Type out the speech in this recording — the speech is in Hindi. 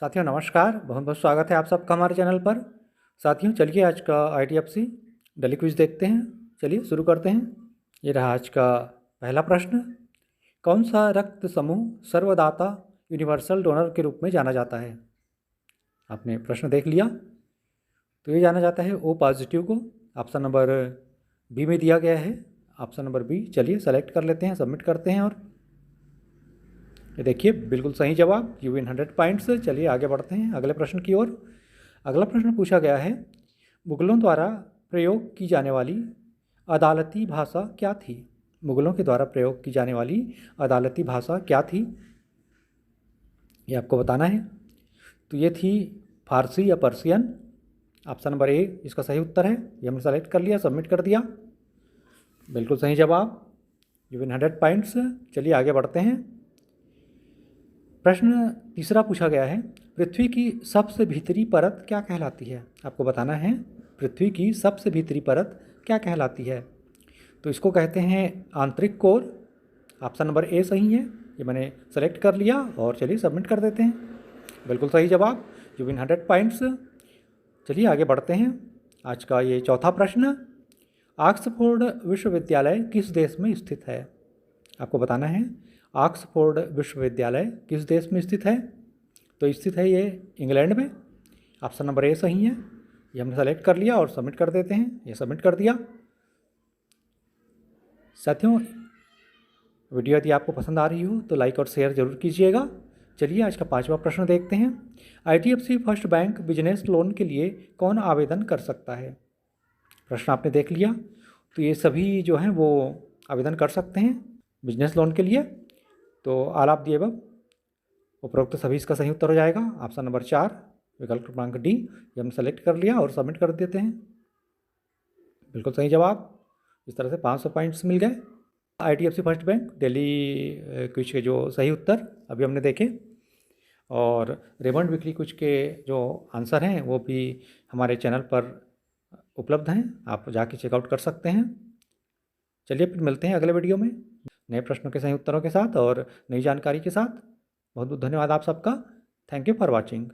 साथियों नमस्कार, बहुत बहुत स्वागत है आप सबका हमारे चैनल पर। साथियों चलिए आज का ITFC डेली क्विज देखते हैं। चलिए शुरू करते हैं। ये रहा आज का पहला प्रश्न। कौन सा रक्त समूह सर्वदाता यूनिवर्सल डोनर के रूप में जाना जाता है? आपने प्रश्न देख लिया। तो ये जाना जाता है O पॉजिटिव को। ऑप्शन नंबर बी में दिया गया है, ऑप्शन नंबर बी। चलिए सेलेक्ट कर लेते हैं, सबमिट करते हैं और ये देखिए बिल्कुल सही जवाब। You win 100 points. चलिए आगे बढ़ते हैं अगले प्रश्न की ओर। अगला प्रश्न पूछा गया है, मुगलों द्वारा प्रयोग की जाने वाली अदालती भाषा क्या थी? मुगलों के द्वारा प्रयोग की जाने वाली अदालती भाषा क्या थी, ये आपको बताना है। तो ये थी फारसी या पर्शियन। ऑप्शन नंबर ए इसका सही उत्तर है। ये हमने सेलेक्ट कर लिया, सबमिट कर दिया। बिल्कुल सही जवाब। You win 100 points. चलिए आगे बढ़ते हैं। प्रश्न तीसरा पूछा गया है, पृथ्वी की सबसे भीतरी परत क्या कहलाती है? आपको बताना है पृथ्वी की सबसे भीतरी परत क्या कहलाती है। तो इसको कहते हैं आंतरिक कोर। ऑप्शन नंबर ए सही है। ये मैंने सेलेक्ट कर लिया और चलिए सबमिट कर देते हैं। बिल्कुल सही जवाब। You win 100 points. चलिए आगे बढ़ते हैं। आज का ये चौथा प्रश्न, ऑक्सफोर्ड विश्वविद्यालय किस देश में स्थित है? आपको बताना है ऑक्सफोर्ड विश्वविद्यालय किस देश में स्थित है। तो स्थित है ये इंग्लैंड में। ऑप्शन नंबर ए सही है। ये हमने सेलेक्ट कर लिया और सबमिट कर देते हैं। ये सबमिट कर दिया। साथियों वीडियो यदि आपको पसंद आ रही हो तो लाइक और शेयर जरूर कीजिएगा। चलिए आज का पांचवा प्रश्न देखते हैं। ITFC first bank business loan के लिए कौन आवेदन कर सकता है? प्रश्न आपने देख लिया। तो ये सभी जो हैं वो आवेदन कर सकते हैं बिजनेस लोन के लिए। तो ऑल ऑफ द अबव उपरोक्त सभी इसका सही उत्तर हो जाएगा। ऑप्शन नंबर 4 विकल्प क्रमांक डी, ये हमने सेलेक्ट कर लिया और सबमिट कर देते हैं। बिल्कुल सही जवाब। इस तरह से 500 पॉइंट्स मिल गए। ITFC first bank daily quiz के जो सही उत्तर अभी हमने देखे, और रेमंड वीकली क्विज के जो आंसर हैं वो भी हमारे चैनल पर उपलब्ध हैं, आप जाके चेकआउट कर सकते हैं। चलिए फिर मिलते हैं अगले वीडियो में नए प्रश्नों के सही उत्तरों के साथ और नई जानकारी के साथ। बहुत बहुत धन्यवाद आप सबका। Thank you for watching.